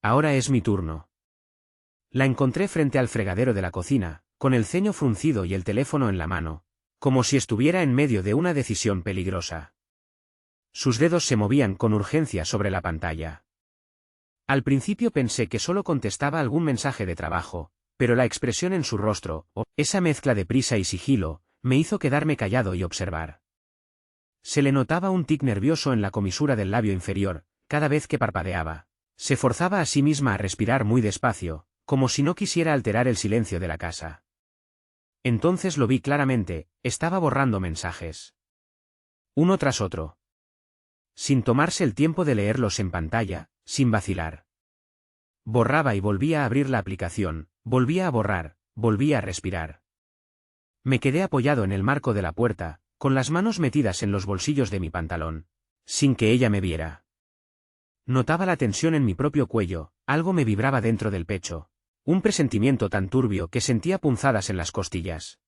Ahora es mi turno. La encontré frente al fregadero de la cocina, con el ceño fruncido y el teléfono en la mano, como si estuviera en medio de una decisión peligrosa. Sus dedos se movían con urgencia sobre la pantalla. Al principio pensé que solo contestaba algún mensaje de trabajo, pero la expresión en su rostro, esa mezcla de prisa y sigilo, me hizo quedarme callado y observar. Se le notaba un tic nervioso en la comisura del labio inferior, cada vez que parpadeaba. Se forzaba a sí misma a respirar muy despacio, como si no quisiera alterar el silencio de la casa. Entonces lo vi claramente, estaba borrando mensajes. Uno tras otro. Sin tomarse el tiempo de leerlos en pantalla, sin vacilar. Borraba y volvía a abrir la aplicación, volvía a borrar, volvía a respirar. Me quedé apoyado en el marco de la puerta, con las manos metidas en los bolsillos de mi pantalón, sin que ella me viera. Notaba la tensión en mi propio cuello, algo me vibraba dentro del pecho, un presentimiento tan turbio que sentía punzadas en las costillas.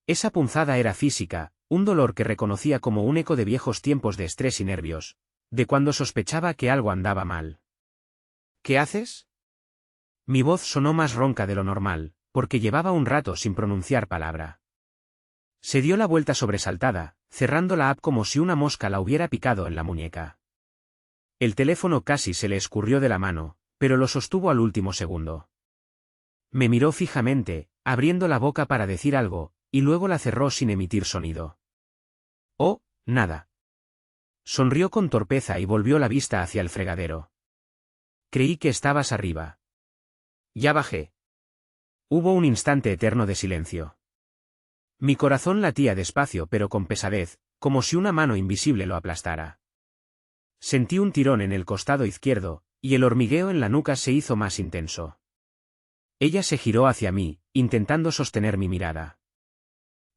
Esa punzada era física, un dolor que reconocía como un eco de viejos tiempos de estrés y nervios, de cuando sospechaba que algo andaba mal. ¿Qué haces? Mi voz sonó más ronca de lo normal, porque llevaba un rato sin pronunciar palabra. Se dio la vuelta sobresaltada, cerrando la app como si una mosca la hubiera picado en la muñeca. El teléfono casi se le escurrió de la mano, pero lo sostuvo al último segundo. Me miró fijamente, abriendo la boca para decir algo, y luego la cerró sin emitir sonido. Oh, nada. Sonrió con torpeza y volvió la vista hacia el fregadero. Creí que estabas arriba. Ya bajé. Hubo un instante eterno de silencio. Mi corazón latía despacio pero con pesadez, como si una mano invisible lo aplastara. Sentí un tirón en el costado izquierdo, y el hormigueo en la nuca se hizo más intenso. Ella se giró hacia mí, intentando sostener mi mirada.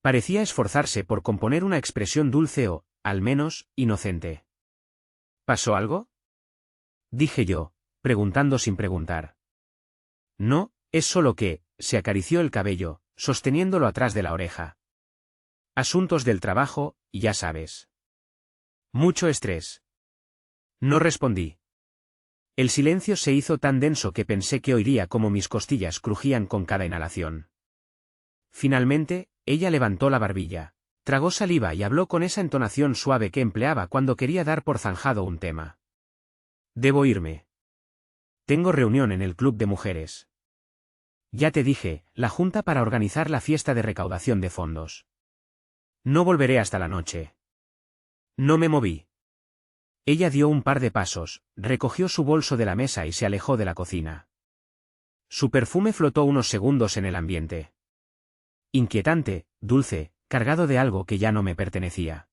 Parecía esforzarse por componer una expresión dulce o, al menos, inocente. ¿Pasó algo? Dije yo, preguntando sin preguntar. No, es solo que, se acarició el cabello, sosteniéndolo atrás de la oreja. Asuntos del trabajo, ya sabes. Mucho estrés. No respondí. El silencio se hizo tan denso que pensé que oiría cómo mis costillas crujían con cada inhalación. Finalmente, ella levantó la barbilla, tragó saliva y habló con esa entonación suave que empleaba cuando quería dar por zanjado un tema. Debo irme. Tengo reunión en el club de mujeres. Ya te dije, la junta para organizar la fiesta de recaudación de fondos. No volveré hasta la noche. No me moví. Ella dio un par de pasos, recogió su bolso de la mesa y se alejó de la cocina. Su perfume flotó unos segundos en el ambiente. Inquietante, dulce, cargado de algo que ya no me pertenecía.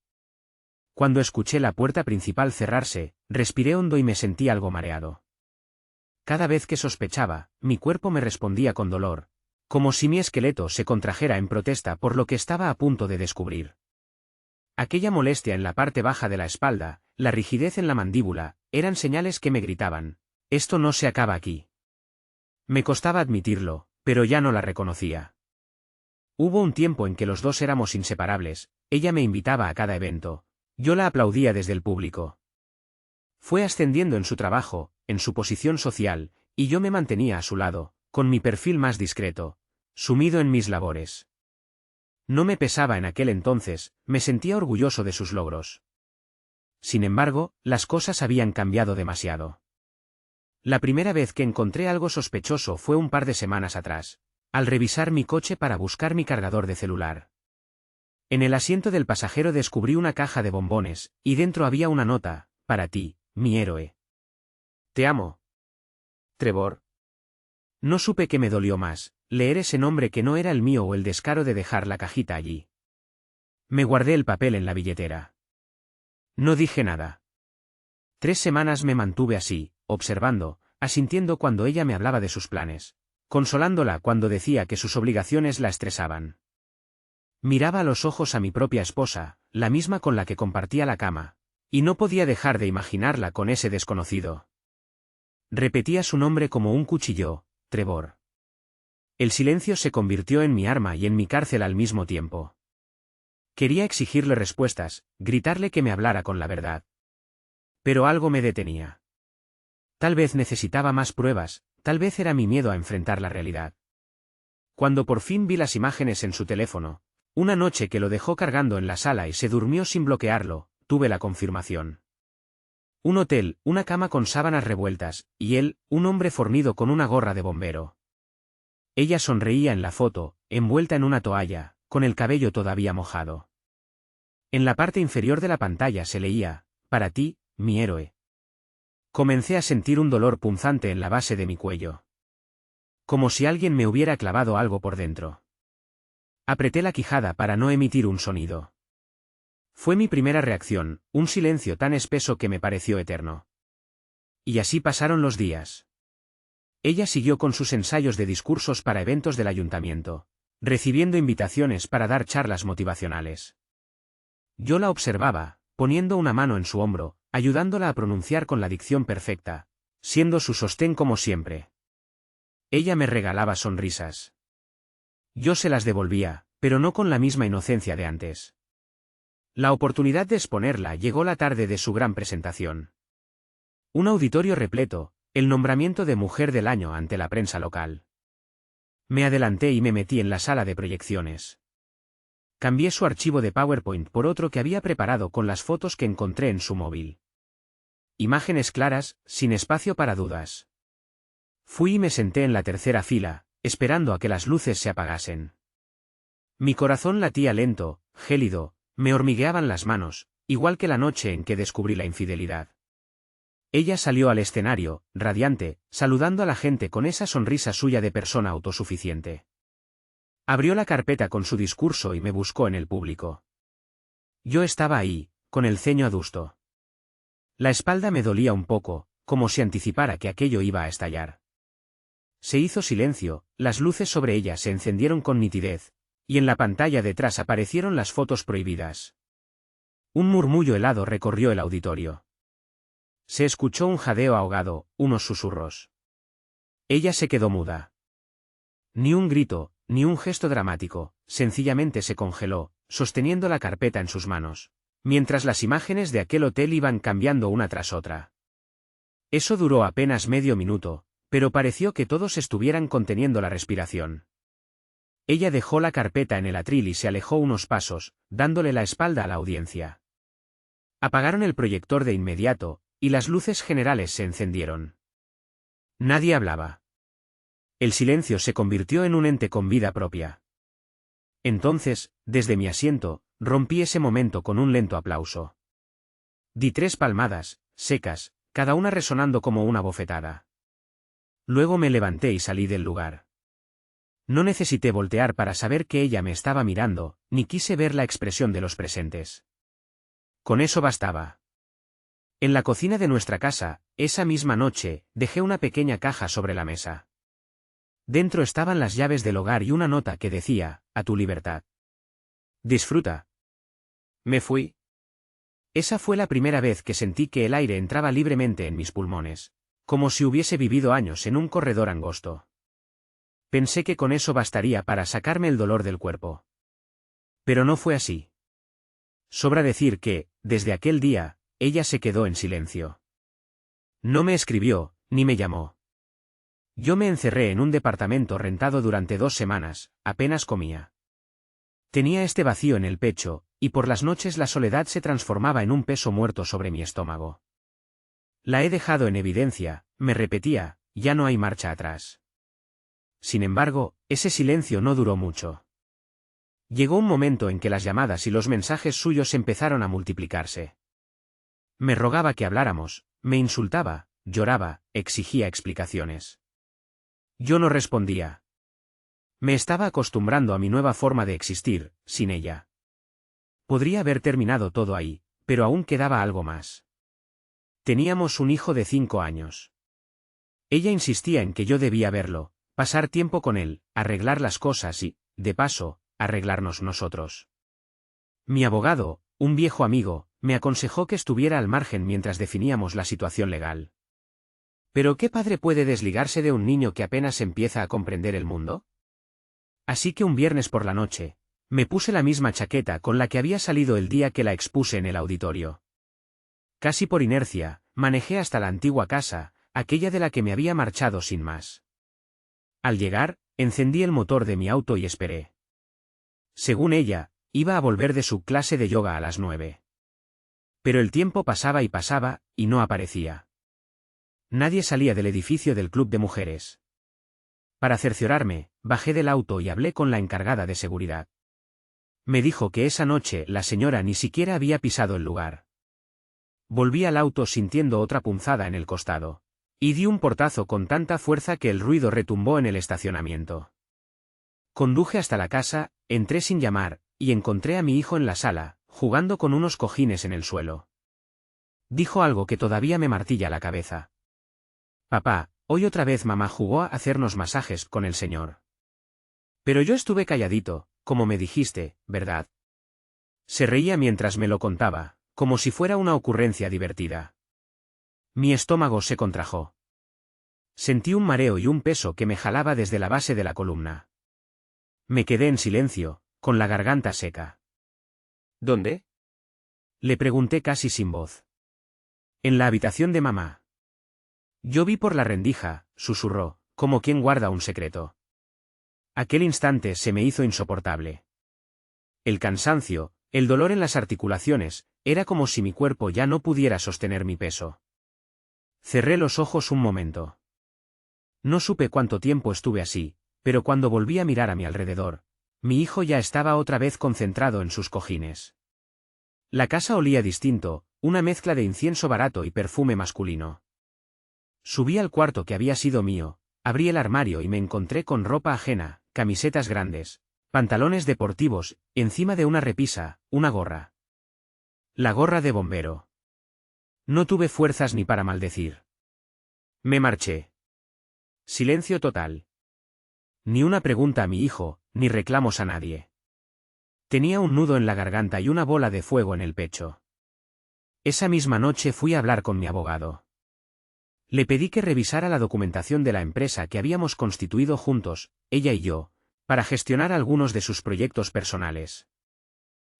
Cuando escuché la puerta principal cerrarse, respiré hondo y me sentí algo mareado. Cada vez que sospechaba, mi cuerpo me respondía con dolor, como si mi esqueleto se contrajera en protesta por lo que estaba a punto de descubrir. Aquella molestia en la parte baja de la espalda, la rigidez en la mandíbula, eran señales que me gritaban, esto no se acaba aquí. Me costaba admitirlo, pero ya no la reconocía. Hubo un tiempo en que los dos éramos inseparables, ella me invitaba a cada evento, yo la aplaudía desde el público. Fue ascendiendo en su trabajo, en su posición social, y yo me mantenía a su lado, con mi perfil más discreto, sumido en mis labores. No me pesaba en aquel entonces, me sentía orgulloso de sus logros. Sin embargo, las cosas habían cambiado demasiado. La primera vez que encontré algo sospechoso fue un par de semanas atrás, al revisar mi coche para buscar mi cargador de celular. En el asiento del pasajero descubrí una caja de bombones, y dentro había una nota, para ti, mi héroe. Te amo. Trevor. No supe qué me dolió más, leer ese nombre que no era el mío o el descaro de dejar la cajita allí. Me guardé el papel en la billetera. No dije nada. 3 semanas me mantuve así, observando, asintiendo cuando ella me hablaba de sus planes, consolándola cuando decía que sus obligaciones la estresaban. Miraba a los ojos a mi propia esposa, la misma con la que compartía la cama, y no podía dejar de imaginarla con ese desconocido. Repetía su nombre como un cuchillo, Trevor. El silencio se convirtió en mi arma y en mi cárcel al mismo tiempo. Quería exigirle respuestas, gritarle que me hablara con la verdad. Pero algo me detenía. Tal vez necesitaba más pruebas, tal vez era mi miedo a enfrentar la realidad. Cuando por fin vi las imágenes en su teléfono, una noche que lo dejó cargando en la sala y se durmió sin bloquearlo, tuve la confirmación. Un hotel, una cama con sábanas revueltas, y él, un hombre fornido con una gorra de bombero. Ella sonreía en la foto, envuelta en una toalla, con el cabello todavía mojado. En la parte inferior de la pantalla se leía, «Para ti, mi héroe». Comencé a sentir un dolor punzante en la base de mi cuello. Como si alguien me hubiera clavado algo por dentro. Apreté la quijada para no emitir un sonido. Fue mi primera reacción, un silencio tan espeso que me pareció eterno. Y así pasaron los días. Ella siguió con sus ensayos de discursos para eventos del ayuntamiento, recibiendo invitaciones para dar charlas motivacionales. Yo la observaba, poniendo una mano en su hombro, ayudándola a pronunciar con la dicción perfecta, siendo su sostén como siempre. Ella me regalaba sonrisas. Yo se las devolvía, pero no con la misma inocencia de antes. La oportunidad de exponerla llegó la tarde de su gran presentación. Un auditorio repleto, el nombramiento de Mujer del Año ante la prensa local. Me adelanté y me metí en la sala de proyecciones. Cambié su archivo de PowerPoint por otro que había preparado con las fotos que encontré en su móvil. Imágenes claras, sin espacio para dudas. Fui y me senté en la tercera fila, esperando a que las luces se apagasen. Mi corazón latía lento, gélido, me hormigueaban las manos, igual que la noche en que descubrí la infidelidad. Ella salió al escenario, radiante, saludando a la gente con esa sonrisa suya de persona autosuficiente. Abrió la carpeta con su discurso y me buscó en el público. Yo estaba ahí, con el ceño adusto. La espalda me dolía un poco, como si anticipara que aquello iba a estallar. Se hizo silencio, las luces sobre ella se encendieron con nitidez, y en la pantalla detrás aparecieron las fotos prohibidas. Un murmullo helado recorrió el auditorio. Se escuchó un jadeo ahogado, unos susurros. Ella se quedó muda. Ni un grito, ni un gesto dramático, sencillamente se congeló, sosteniendo la carpeta en sus manos, mientras las imágenes de aquel hotel iban cambiando una tras otra. Eso duró apenas medio minuto, pero pareció que todos estuvieran conteniendo la respiración. Ella dejó la carpeta en el atril y se alejó unos pasos, dándole la espalda a la audiencia. Apagaron el proyector de inmediato, y las luces generales se encendieron. Nadie hablaba. El silencio se convirtió en un ente con vida propia. Entonces, desde mi asiento, rompí ese momento con un lento aplauso. Di 3 palmadas, secas, cada una resonando como una bofetada. Luego me levanté y salí del lugar. No necesité voltear para saber que ella me estaba mirando, ni quise ver la expresión de los presentes. Con eso bastaba. En la cocina de nuestra casa, esa misma noche, dejé una pequeña caja sobre la mesa. Dentro estaban las llaves del hogar y una nota que decía, «A tu libertad. Disfruta». Me fui. Esa fue la primera vez que sentí que el aire entraba libremente en mis pulmones, como si hubiese vivido años en un corredor angosto. Pensé que con eso bastaría para sacarme el dolor del cuerpo. Pero no fue así. Sobra decir que, desde aquel día, ella se quedó en silencio. No me escribió, ni me llamó. Yo me encerré en un departamento rentado durante 2 semanas, apenas comía. Tenía este vacío en el pecho, y por las noches la soledad se transformaba en un peso muerto sobre mi estómago. La he dejado en evidencia, me repetía, ya no hay marcha atrás. Sin embargo, ese silencio no duró mucho. Llegó un momento en que las llamadas y los mensajes suyos empezaron a multiplicarse. Me rogaba que habláramos, me insultaba, lloraba, exigía explicaciones. Yo no respondía. Me estaba acostumbrando a mi nueva forma de existir, sin ella. Podría haber terminado todo ahí, pero aún quedaba algo más. Teníamos un hijo de 5 años. Ella insistía en que yo debía verlo, pasar tiempo con él, arreglar las cosas y, de paso, arreglarnos nosotros. Mi abogado, un viejo amigo, me aconsejó que estuviera al margen mientras definíamos la situación legal. ¿Pero qué padre puede desligarse de un niño que apenas empieza a comprender el mundo? Así que un viernes por la noche, me puse la misma chaqueta con la que había salido el día que la expuse en el auditorio. Casi por inercia, manejé hasta la antigua casa, aquella de la que me había marchado sin más. Al llegar, encendí el motor de mi auto y esperé. Según ella, iba a volver de su clase de yoga a las 9. Pero el tiempo pasaba y no aparecía. Nadie salía del edificio del club de mujeres. Para cerciorarme, bajé del auto y hablé con la encargada de seguridad. Me dijo que esa noche la señora ni siquiera había pisado el lugar. Volví al auto sintiendo otra punzada en el costado. Y di un portazo con tanta fuerza que el ruido retumbó en el estacionamiento. Conduje hasta la casa, entré sin llamar, y encontré a mi hijo en la sala, jugando con unos cojines en el suelo. Dijo algo que todavía me martilla la cabeza. Papá, hoy otra vez mamá jugó a hacernos masajes con el señor. Pero yo estuve calladito, como me dijiste, ¿verdad? Se reía mientras me lo contaba, como si fuera una ocurrencia divertida. Mi estómago se contrajo. Sentí un mareo y un peso que me jalaba desde la base de la columna. Me quedé en silencio, con la garganta seca. ¿Dónde? Le pregunté casi sin voz. En la habitación de mamá. Yo vi por la rendija, susurró, como quien guarda un secreto. Aquel instante se me hizo insoportable. El cansancio, el dolor en las articulaciones, era como si mi cuerpo ya no pudiera sostener mi peso. Cerré los ojos un momento. No supe cuánto tiempo estuve así, pero cuando volví a mirar a mi alrededor, mi hijo ya estaba otra vez concentrado en sus cojines. La casa olía distinto, una mezcla de incienso barato y perfume masculino. Subí al cuarto que había sido mío, abrí el armario y me encontré con ropa ajena, camisetas grandes, pantalones deportivos, encima de una repisa, una gorra. La gorra de bombero. No tuve fuerzas ni para maldecir. Me marché. Silencio total. Ni una pregunta a mi hijo, ni reclamos a nadie. Tenía un nudo en la garganta y una bola de fuego en el pecho. Esa misma noche fui a hablar con mi abogado. Le pedí que revisara la documentación de la empresa que habíamos constituido juntos, ella y yo, para gestionar algunos de sus proyectos personales.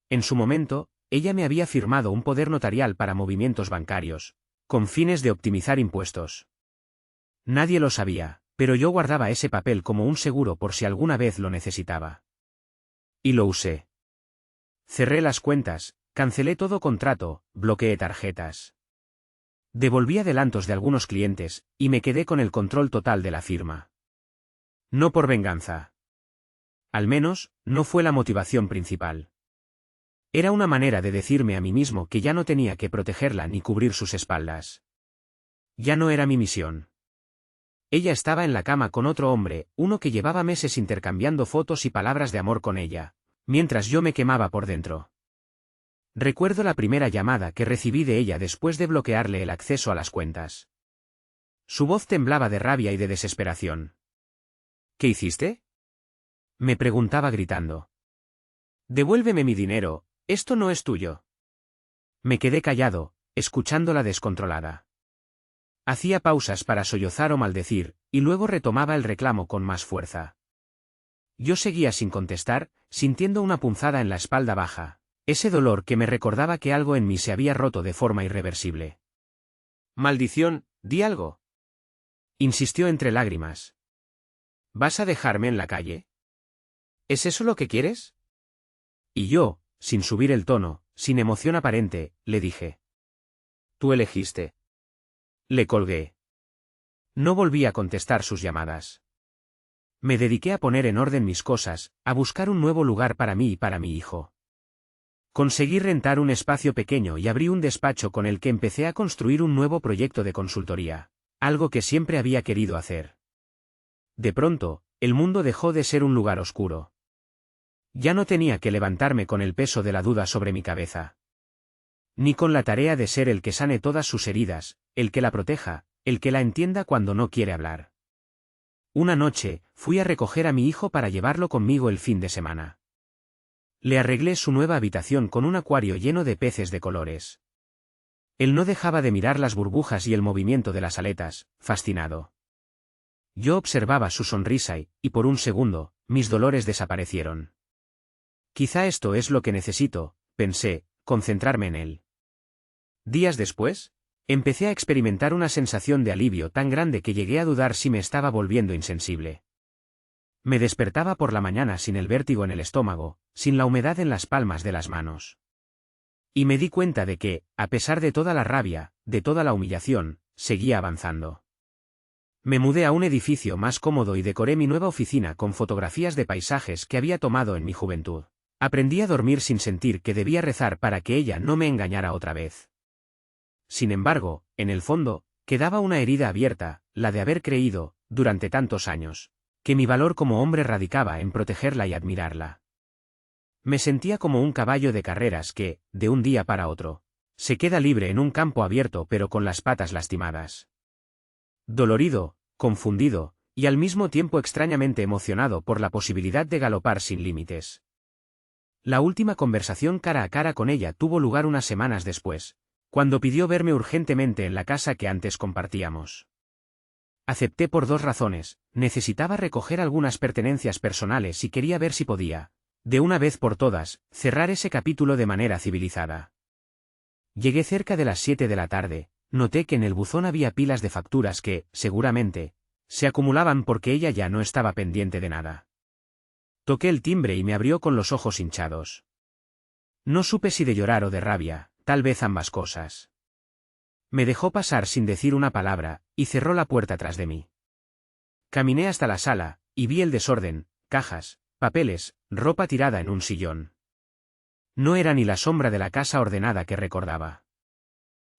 En su momento, ella me había firmado un poder notarial para movimientos bancarios, con fines de optimizar impuestos. Nadie lo sabía, pero yo guardaba ese papel como un seguro por si alguna vez lo necesitaba. Y lo usé. Cerré las cuentas, cancelé todo contrato, bloqueé tarjetas. Devolví adelantos de algunos clientes, y me quedé con el control total de la firma. No por venganza. Al menos, no fue la motivación principal. Era una manera de decirme a mí mismo que ya no tenía que protegerla ni cubrir sus espaldas. Ya no era mi misión. Ella estaba en la cama con otro hombre, uno que llevaba meses intercambiando fotos y palabras de amor con ella, mientras yo me quemaba por dentro. Recuerdo la primera llamada que recibí de ella después de bloquearle el acceso a las cuentas. Su voz temblaba de rabia y de desesperación. ¿Qué hiciste?, me preguntaba gritando. Devuélveme mi dinero, esto no es tuyo. Me quedé callado, escuchándola descontrolada. Hacía pausas para sollozar o maldecir, y luego retomaba el reclamo con más fuerza. Yo seguía sin contestar, sintiendo una punzada en la espalda baja, ese dolor que me recordaba que algo en mí se había roto de forma irreversible. Maldición, di algo. Insistió entre lágrimas. ¿Vas a dejarme en la calle? ¿Es eso lo que quieres? Y yo, sin subir el tono, sin emoción aparente, le dije. Tú elegiste. Le colgué. No volví a contestar sus llamadas. Me dediqué a poner en orden mis cosas, a buscar un nuevo lugar para mí y para mi hijo. Conseguí rentar un espacio pequeño y abrí un despacho con el que empecé a construir un nuevo proyecto de consultoría, algo que siempre había querido hacer. De pronto, el mundo dejó de ser un lugar oscuro. Ya no tenía que levantarme con el peso de la duda sobre mi cabeza. Ni con la tarea de ser el que sane todas sus heridas, el que la proteja, el que la entienda cuando no quiere hablar. Una noche, fui a recoger a mi hijo para llevarlo conmigo el fin de semana. Le arreglé su nueva habitación con un acuario lleno de peces de colores. Él no dejaba de mirar las burbujas y el movimiento de las aletas, fascinado. Yo observaba su sonrisa y por un segundo, mis dolores desaparecieron. Quizá esto es lo que necesito, pensé, concentrarme en él. Días después, Empecé a experimentar una sensación de alivio tan grande que llegué a dudar si me estaba volviendo insensible. Me despertaba por la mañana sin el vértigo en el estómago, sin la humedad en las palmas de las manos. Y me di cuenta de que, a pesar de toda la rabia, de toda la humillación, seguía avanzando. Me mudé a un edificio más cómodo y decoré mi nueva oficina con fotografías de paisajes que había tomado en mi juventud. Aprendí a dormir sin sentir que debía rezar para que ella no me engañara otra vez. Sin embargo, en el fondo, quedaba una herida abierta, la de haber creído, durante tantos años, que mi valor como hombre radicaba en protegerla y admirarla. Me sentía como un caballo de carreras que, de un día para otro, se queda libre en un campo abierto pero con las patas lastimadas. Dolorido, confundido, y al mismo tiempo extrañamente emocionado por la posibilidad de galopar sin límites. La última conversación cara a cara con ella tuvo lugar unas semanas después, cuando pidió verme urgentemente en la casa que antes compartíamos. Acepté por dos razones: necesitaba recoger algunas pertenencias personales y quería ver si podía, de una vez por todas, cerrar ese capítulo de manera civilizada. Llegué cerca de las 7 de la tarde, noté que en el buzón había pilas de facturas que, seguramente, se acumulaban porque ella ya no estaba pendiente de nada. Toqué el timbre y me abrió con los ojos hinchados. No supe si de llorar o de rabia, tal vez ambas cosas. Me dejó pasar sin decir una palabra, y cerró la puerta tras de mí. Caminé hasta la sala, y vi el desorden: cajas, papeles, ropa tirada en un sillón. No era ni la sombra de la casa ordenada que recordaba.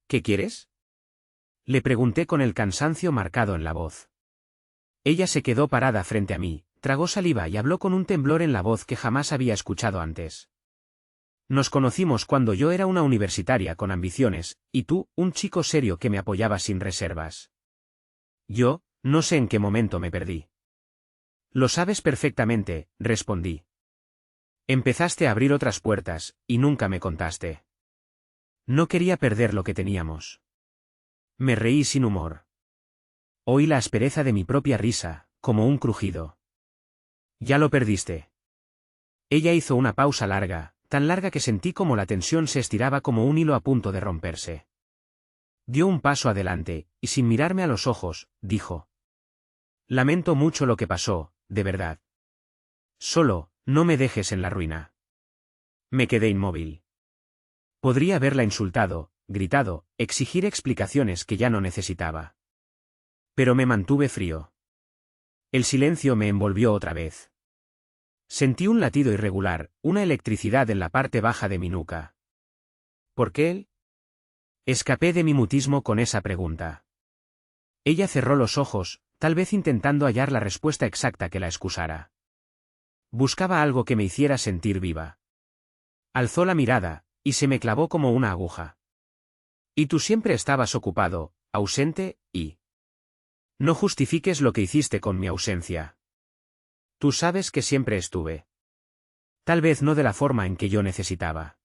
¿Qué quieres?, le pregunté con el cansancio marcado en la voz. Ella se quedó parada frente a mí, tragó saliva y habló con un temblor en la voz que jamás había escuchado antes. Nos conocimos cuando yo era una universitaria con ambiciones, y tú, un chico serio que me apoyaba sin reservas. Yo, no sé en qué momento me perdí. Lo sabes perfectamente, respondí. Empezaste a abrir otras puertas, y nunca me contaste. No quería perder lo que teníamos. Me reí sin humor. Oí la aspereza de mi propia risa, como un crujido. Ya lo perdiste. Ella hizo una pausa larga, tan larga que sentí como la tensión se estiraba como un hilo a punto de romperse. Dio un paso adelante, y sin mirarme a los ojos, dijo: Lamento mucho lo que pasó, de verdad. Solo, no me dejes en la ruina. Me quedé inmóvil. Podría haberla insultado, gritado, exigir explicaciones que ya no necesitaba. Pero me mantuve frío. El silencio me envolvió otra vez. Sentí un latido irregular, una electricidad en la parte baja de mi nuca. ¿Por qué él? Escapé de mi mutismo con esa pregunta. Ella cerró los ojos, tal vez intentando hallar la respuesta exacta que la excusara. Buscaba algo que me hiciera sentir viva. Alzó la mirada, y se me clavó como una aguja. Y tú siempre estabas ocupado, ausente, y... No justifiques lo que hiciste con mi ausencia. Tú sabes que siempre estuve. Tal vez no de la forma en que yo necesitaba.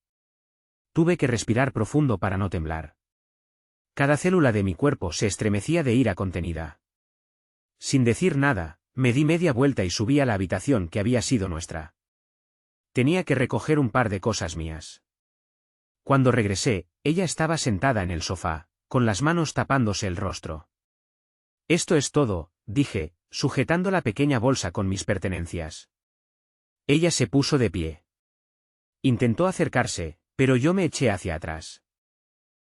Tuve que respirar profundo para no temblar. Cada célula de mi cuerpo se estremecía de ira contenida. Sin decir nada, me di media vuelta y subí a la habitación que había sido nuestra. Tenía que recoger un par de cosas mías. Cuando regresé, ella estaba sentada en el sofá, con las manos tapándose el rostro. Esto es todo, dije, sujetando la pequeña bolsa con mis pertenencias. Ella se puso de pie. Intentó acercarse, pero yo me eché hacia atrás.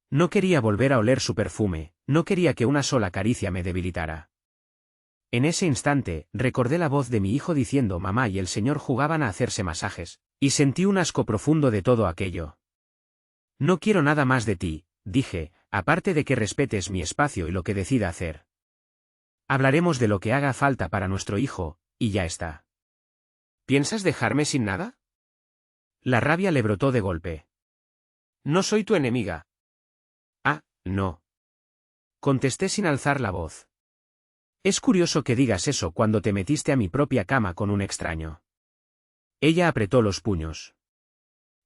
No quería volver a oler su perfume, no quería que una sola caricia me debilitara. En ese instante, recordé la voz de mi hijo diciendo mamá y el señor jugaban a hacerse masajes, y sentí un asco profundo de todo aquello. No quiero nada más de ti, dije, aparte de que respetes mi espacio y lo que decida hacer. Hablaremos de lo que haga falta para nuestro hijo, y ya está. ¿Piensas dejarme sin nada? La rabia le brotó de golpe. No soy tu enemiga. Ah, no. Contesté sin alzar la voz. Es curioso que digas eso cuando te metiste a mi propia cama con un extraño. Ella apretó los puños.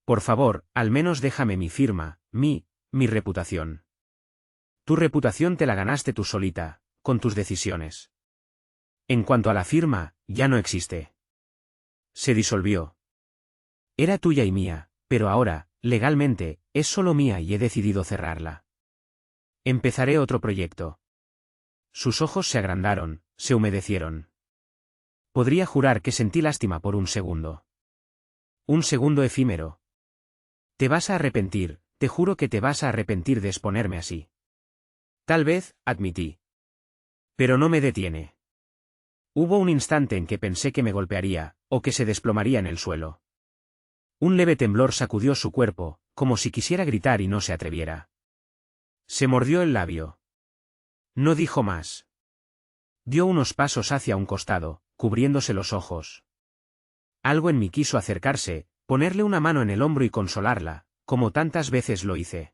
Por favor, al menos déjame mi firma, mi reputación. Tu reputación te la ganaste tú solita, con tus decisiones. En cuanto a la firma, ya no existe. Se disolvió. Era tuya y mía, pero ahora, legalmente, es solo mía y he decidido cerrarla. Empezaré otro proyecto. Sus ojos se agrandaron, se humedecieron. Podría jurar que sentí lástima por un segundo. Un segundo efímero. Te vas a arrepentir, te juro que te vas a arrepentir de exponerme así. Tal vez, admití. Pero no me detiene. Hubo un instante en que pensé que me golpearía, o que se desplomaría en el suelo. Un leve temblor sacudió su cuerpo, como si quisiera gritar y no se atreviera. Se mordió el labio. No dijo más. Dio unos pasos hacia un costado, cubriéndose los ojos. Algo en mí quiso acercarse, ponerle una mano en el hombro y consolarla, como tantas veces lo hice.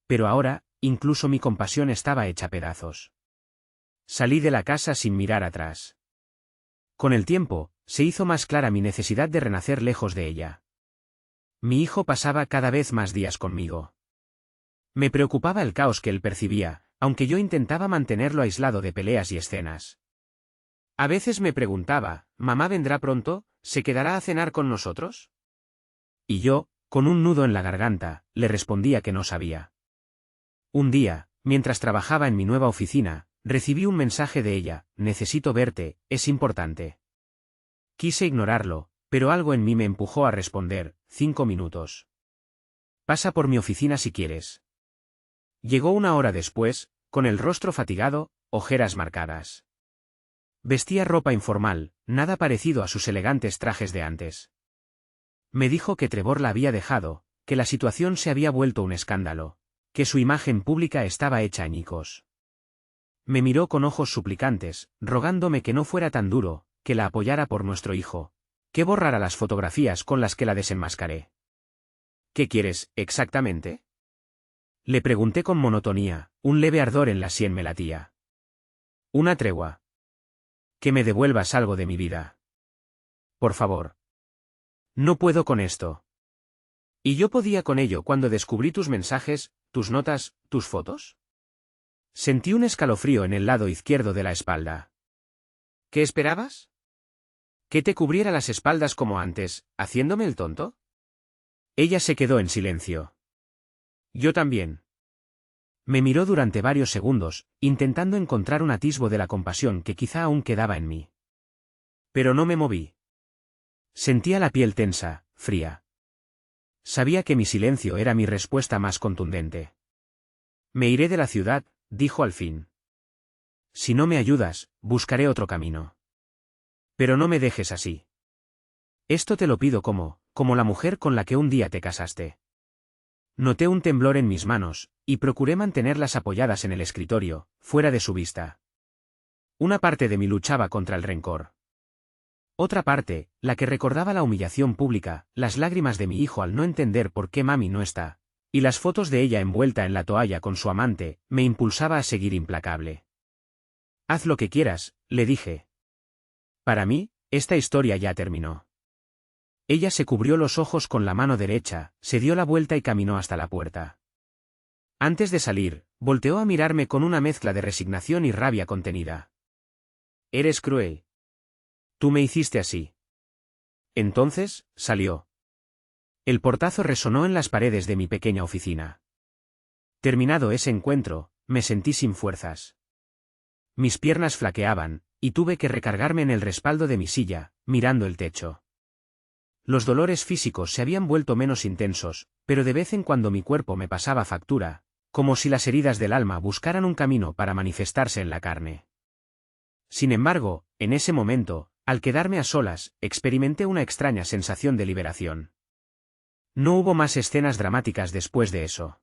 Pero ahora, incluso mi compasión estaba hecha pedazos. Salí de la casa sin mirar atrás. Con el tiempo, se hizo más clara mi necesidad de renacer lejos de ella. Mi hijo pasaba cada vez más días conmigo. Me preocupaba el caos que él percibía, aunque yo intentaba mantenerlo aislado de peleas y escenas. A veces me preguntaba, ¿mamá vendrá pronto? ¿Se quedará a cenar con nosotros? Y yo, con un nudo en la garganta, le respondía que no sabía. Un día, mientras trabajaba en mi nueva oficina, recibí un mensaje de ella: necesito verte, es importante. Quise ignorarlo, pero algo en mí me empujó a responder: 5 minutos. Pasa por mi oficina si quieres. Llegó una hora después, con el rostro fatigado, ojeras marcadas. Vestía ropa informal, nada parecido a sus elegantes trajes de antes. Me dijo que Trevor la había dejado, que la situación se había vuelto un escándalo, que su imagen pública estaba hecha añicos. Me miró con ojos suplicantes, rogándome que no fuera tan duro, que la apoyara por nuestro hijo, que borrara las fotografías con las que la desenmascaré. ¿Qué quieres, exactamente? Le pregunté con monotonía, un leve ardor en la sien me latía. Una tregua. Que me devuelvas algo de mi vida. Por favor. No puedo con esto. ¿Y yo podía con ello cuando descubrí tus mensajes, tus notas, tus fotos? Sentí un escalofrío en el lado izquierdo de la espalda. ¿Qué esperabas? ¿Que te cubriera las espaldas como antes, haciéndome el tonto? Ella se quedó en silencio. Yo también. Me miró durante varios segundos, intentando encontrar un atisbo de la compasión que quizá aún quedaba en mí. Pero no me moví. Sentía la piel tensa, fría. Sabía que mi silencio era mi respuesta más contundente. Me iré de la ciudad, dijo al fin. Si no me ayudas, buscaré otro camino. Pero no me dejes así. Esto te lo pido como la mujer con la que un día te casaste. Noté un temblor en mis manos, y procuré mantenerlas apoyadas en el escritorio, fuera de su vista. Una parte de mí luchaba contra el rencor. Otra parte, la que recordaba la humillación pública, las lágrimas de mi hijo al no entender por qué mami no está, y las fotos de ella envuelta en la toalla con su amante, me impulsaba a seguir implacable. Haz lo que quieras, le dije. Para mí, esta historia ya terminó. Ella se cubrió los ojos con la mano derecha, se dio la vuelta y caminó hasta la puerta. Antes de salir, volteó a mirarme con una mezcla de resignación y rabia contenida. Eres cruel. Tú me hiciste así. Entonces, salió. El portazo resonó en las paredes de mi pequeña oficina. Terminado ese encuentro, me sentí sin fuerzas. Mis piernas flaqueaban, y tuve que recargarme en el respaldo de mi silla, mirando el techo. Los dolores físicos se habían vuelto menos intensos, pero de vez en cuando mi cuerpo me pasaba factura, como si las heridas del alma buscaran un camino para manifestarse en la carne. Sin embargo, en ese momento, al quedarme a solas, experimenté una extraña sensación de liberación. No hubo más escenas dramáticas después de eso.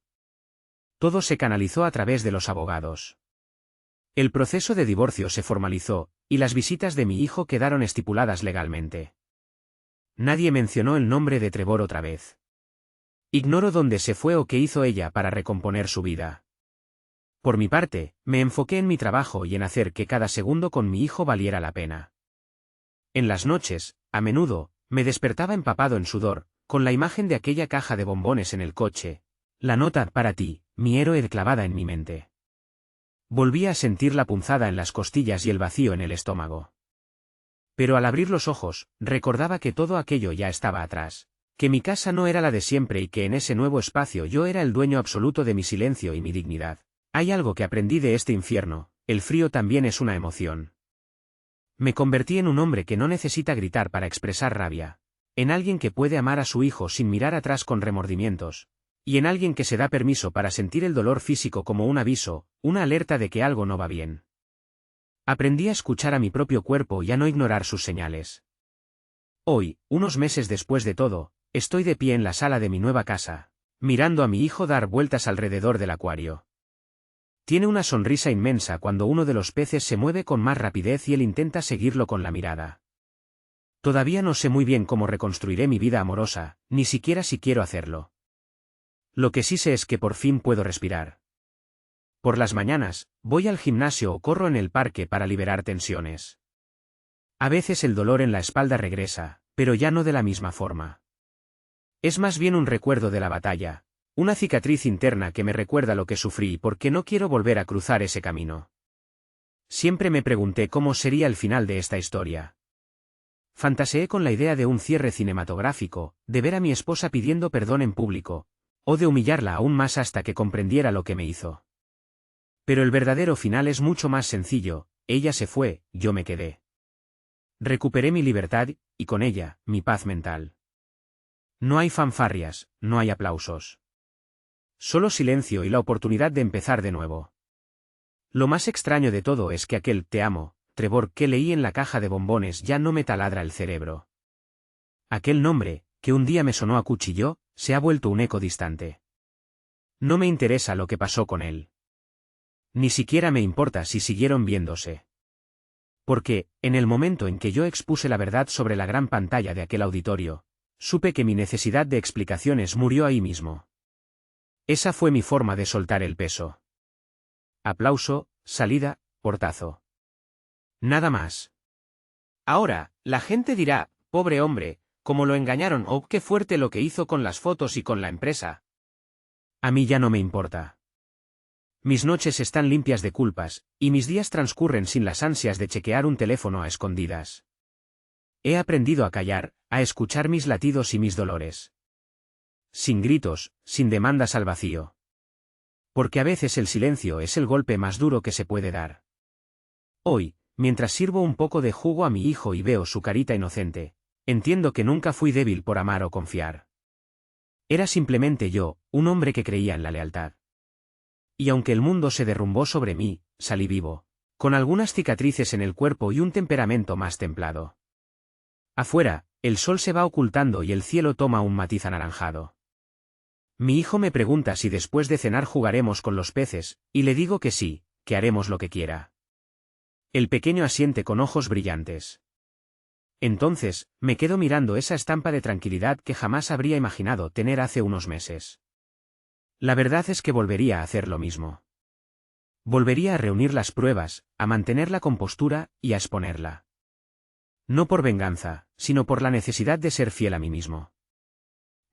Todo se canalizó a través de los abogados. El proceso de divorcio se formalizó, y las visitas de mi hijo quedaron estipuladas legalmente. Nadie mencionó el nombre de Trevor otra vez. Ignoro dónde se fue o qué hizo ella para recomponer su vida. Por mi parte, me enfoqué en mi trabajo y en hacer que cada segundo con mi hijo valiera la pena. En las noches, a menudo, me despertaba empapado en sudor, con la imagen de aquella caja de bombones en el coche, la nota para ti, mi héroe clavada en mi mente. Volvía a sentir la punzada en las costillas y el vacío en el estómago. Pero al abrir los ojos, recordaba que todo aquello ya estaba atrás, que mi casa no era la de siempre y que en ese nuevo espacio yo era el dueño absoluto de mi silencio y mi dignidad. Hay algo que aprendí de este infierno, el frío también es una emoción. Me convertí en un hombre que no necesita gritar para expresar rabia, en alguien que puede amar a su hijo sin mirar atrás con remordimientos, y en alguien que se da permiso para sentir el dolor físico como un aviso, una alerta de que algo no va bien. Aprendí a escuchar a mi propio cuerpo y a no ignorar sus señales. Hoy, unos meses después de todo, estoy de pie en la sala de mi nueva casa, mirando a mi hijo dar vueltas alrededor del acuario. Tiene una sonrisa inmensa cuando uno de los peces se mueve con más rapidez y él intenta seguirlo con la mirada. Todavía no sé muy bien cómo reconstruiré mi vida amorosa, ni siquiera si quiero hacerlo. Lo que sí sé es que por fin puedo respirar. Por las mañanas, voy al gimnasio o corro en el parque para liberar tensiones. A veces el dolor en la espalda regresa, pero ya no de la misma forma. Es más bien un recuerdo de la batalla, una cicatriz interna que me recuerda lo que sufrí porque no quiero volver a cruzar ese camino. Siempre me pregunté cómo sería el final de esta historia. Fantaseé con la idea de un cierre cinematográfico, de ver a mi esposa pidiendo perdón en público, o de humillarla aún más hasta que comprendiera lo que me hizo. Pero el verdadero final es mucho más sencillo, ella se fue, yo me quedé. Recuperé mi libertad, y con ella, mi paz mental. No hay fanfarrias, no hay aplausos. Solo silencio y la oportunidad de empezar de nuevo. Lo más extraño de todo es que aquel "te amo", Trevor, que leí en la caja de bombones ya no me taladra el cerebro. Aquel nombre, que un día me sonó a cuchillo, se ha vuelto un eco distante. No me interesa lo que pasó con él. Ni siquiera me importa si siguieron viéndose. Porque, en el momento en que yo expuse la verdad sobre la gran pantalla de aquel auditorio, supe que mi necesidad de explicaciones murió ahí mismo. Esa fue mi forma de soltar el peso. Aplauso, salida, portazo. Nada más. Ahora, la gente dirá, pobre hombre, cómo lo engañaron o qué fuerte lo que hizo con las fotos y con la empresa. A mí ya no me importa. Mis noches están limpias de culpas, y mis días transcurren sin las ansias de chequear un teléfono a escondidas. He aprendido a callar, a escuchar mis latidos y mis dolores. Sin gritos, sin demandas al vacío. Porque a veces el silencio es el golpe más duro que se puede dar. Hoy, mientras sirvo un poco de jugo a mi hijo y veo su carita inocente, entiendo que nunca fui débil por amar o confiar. Era simplemente yo, un hombre que creía en la lealtad. Y aunque el mundo se derrumbó sobre mí, salí vivo, con algunas cicatrices en el cuerpo y un temperamento más templado. Afuera, el sol se va ocultando y el cielo toma un matiz anaranjado. Mi hijo me pregunta si después de cenar jugaremos con los peces, y le digo que sí, que haremos lo que quiera. El pequeño asiente con ojos brillantes. Entonces, me quedo mirando esa estampa de tranquilidad que jamás habría imaginado tener hace unos meses. La verdad es que volvería a hacer lo mismo. Volvería a reunir las pruebas, a mantener la compostura y a exponerla. No por venganza, sino por la necesidad de ser fiel a mí mismo.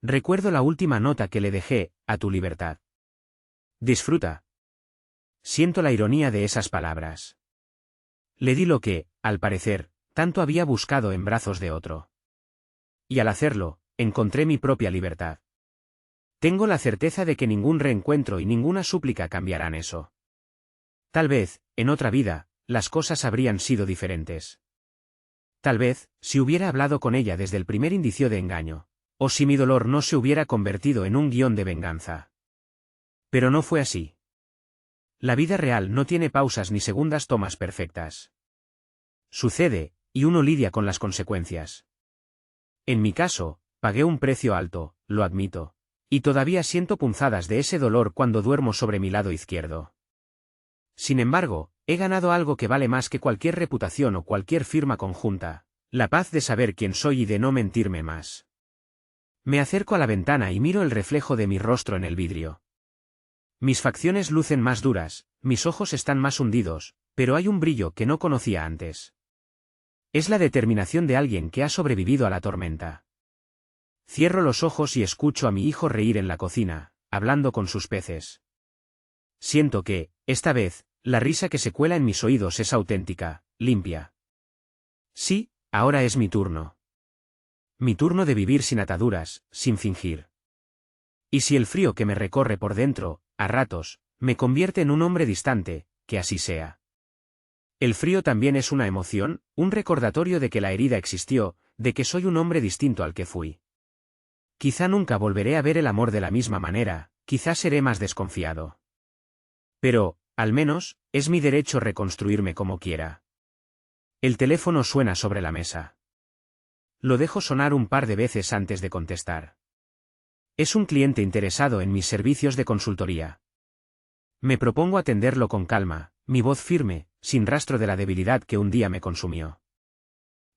Recuerdo la última nota que le dejé, a tu libertad. Disfruta. Siento la ironía de esas palabras. Le di lo que, al parecer, tanto había buscado en brazos de otro. Y al hacerlo, encontré mi propia libertad. Tengo la certeza de que ningún reencuentro y ninguna súplica cambiarán eso. Tal vez, en otra vida, las cosas habrían sido diferentes. Tal vez, si hubiera hablado con ella desde el primer indicio de engaño, o si mi dolor no se hubiera convertido en un guión de venganza. Pero no fue así. La vida real no tiene pausas ni segundas tomas perfectas. Sucede, y uno lidia con las consecuencias. En mi caso, pagué un precio alto, lo admito, y todavía siento punzadas de ese dolor cuando duermo sobre mi lado izquierdo. Sin embargo, he ganado algo que vale más que cualquier reputación o cualquier firma conjunta, la paz de saber quién soy y de no mentirme más. Me acerco a la ventana y miro el reflejo de mi rostro en el vidrio. Mis facciones lucen más duras, mis ojos están más hundidos, pero hay un brillo que no conocía antes. Es la determinación de alguien que ha sobrevivido a la tormenta. Cierro los ojos y escucho a mi hijo reír en la cocina, hablando con sus peces. Siento que, esta vez, la risa que se cuela en mis oídos es auténtica, limpia. Sí, ahora es mi turno. Mi turno de vivir sin ataduras, sin fingir. Y si el frío que me recorre por dentro, a ratos, Me convierte en un hombre distante, que así sea. El frío también es una emoción, un recordatorio de que la herida existió, de que soy un hombre distinto al que fui. Quizá nunca volveré a ver el amor de la misma manera, quizá seré más desconfiado. Pero, al menos, es mi derecho reconstruirme como quiera. El teléfono suena sobre la mesa. Lo dejo sonar un par de veces antes de contestar. Es un cliente interesado en mis servicios de consultoría. Me propongo atenderlo con calma, mi voz firme, sin rastro de la debilidad que un día me consumió.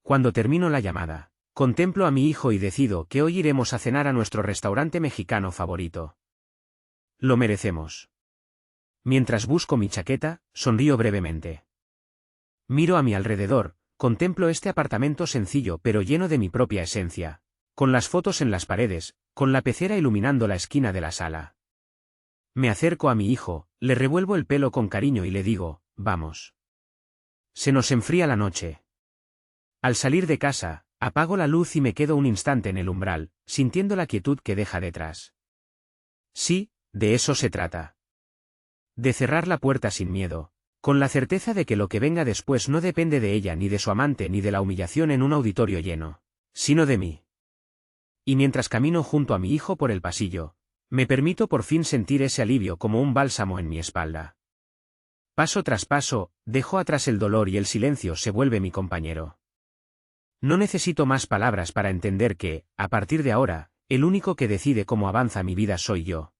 Cuando termino la llamada, contemplo a mi hijo y decido que hoy iremos a cenar a nuestro restaurante mexicano favorito. Lo merecemos. Mientras busco mi chaqueta, sonrío brevemente. Miro a mi alrededor, contemplo este apartamento sencillo pero lleno de mi propia esencia, con las fotos en las paredes, con la pecera iluminando la esquina de la sala. Me acerco a mi hijo, le revuelvo el pelo con cariño y le digo, vamos. Se nos enfría la noche. Al salir de casa, apago la luz y me quedo un instante en el umbral, sintiendo la quietud que deja detrás. Sí, de eso se trata. De cerrar la puerta sin miedo, con la certeza de que lo que venga después no depende de ella ni de su amante ni de la humillación en un auditorio lleno, sino de mí. Y mientras camino junto a mi hijo por el pasillo, me permito por fin sentir ese alivio como un bálsamo en mi espalda. Paso tras paso, dejo atrás el dolor y el silencio se vuelve mi compañero. No necesito más palabras para entender que, a partir de ahora, el único que decide cómo avanza mi vida soy yo.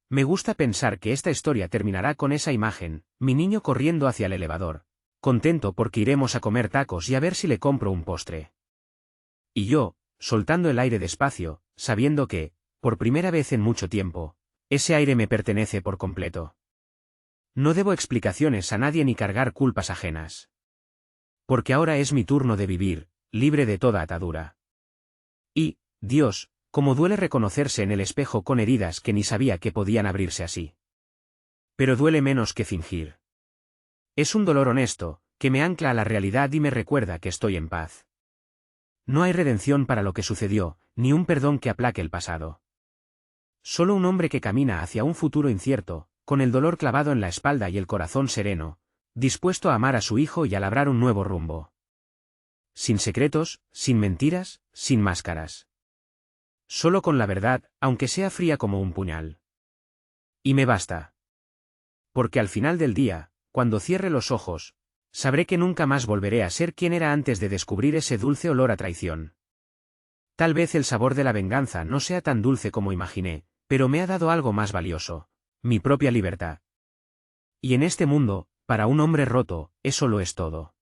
Me gusta pensar que esta historia terminará con esa imagen, mi niño corriendo hacia el elevador, contento porque iremos a comer tacos y a ver si le compro un postre. Y yo, soltando el aire despacio, sabiendo que, por primera vez en mucho tiempo, ese aire me pertenece por completo. No debo explicaciones a nadie ni cargar culpas ajenas. Porque ahora es mi turno de vivir, libre de toda atadura. Y, Dios, cómo duele reconocerse en el espejo con heridas que ni sabía que podían abrirse así. Pero duele menos que fingir. Es un dolor honesto, que me ancla a la realidad y me recuerda que estoy en paz. No hay redención para lo que sucedió, ni un perdón que aplaque el pasado. Solo un hombre que camina hacia un futuro incierto, con el dolor clavado en la espalda y el corazón sereno, dispuesto a amar a su hijo y a labrar un nuevo rumbo. Sin secretos, sin mentiras, sin máscaras. Solo con la verdad, aunque sea fría como un puñal. Y me basta. Porque al final del día, cuando cierre los ojos, sabré que nunca más volveré a ser quien era antes de descubrir ese dulce olor a traición. Tal vez el sabor de la venganza no sea tan dulce como imaginé, pero me ha dado algo más valioso, mi propia libertad. Y en este mundo, para un hombre roto, eso lo es todo.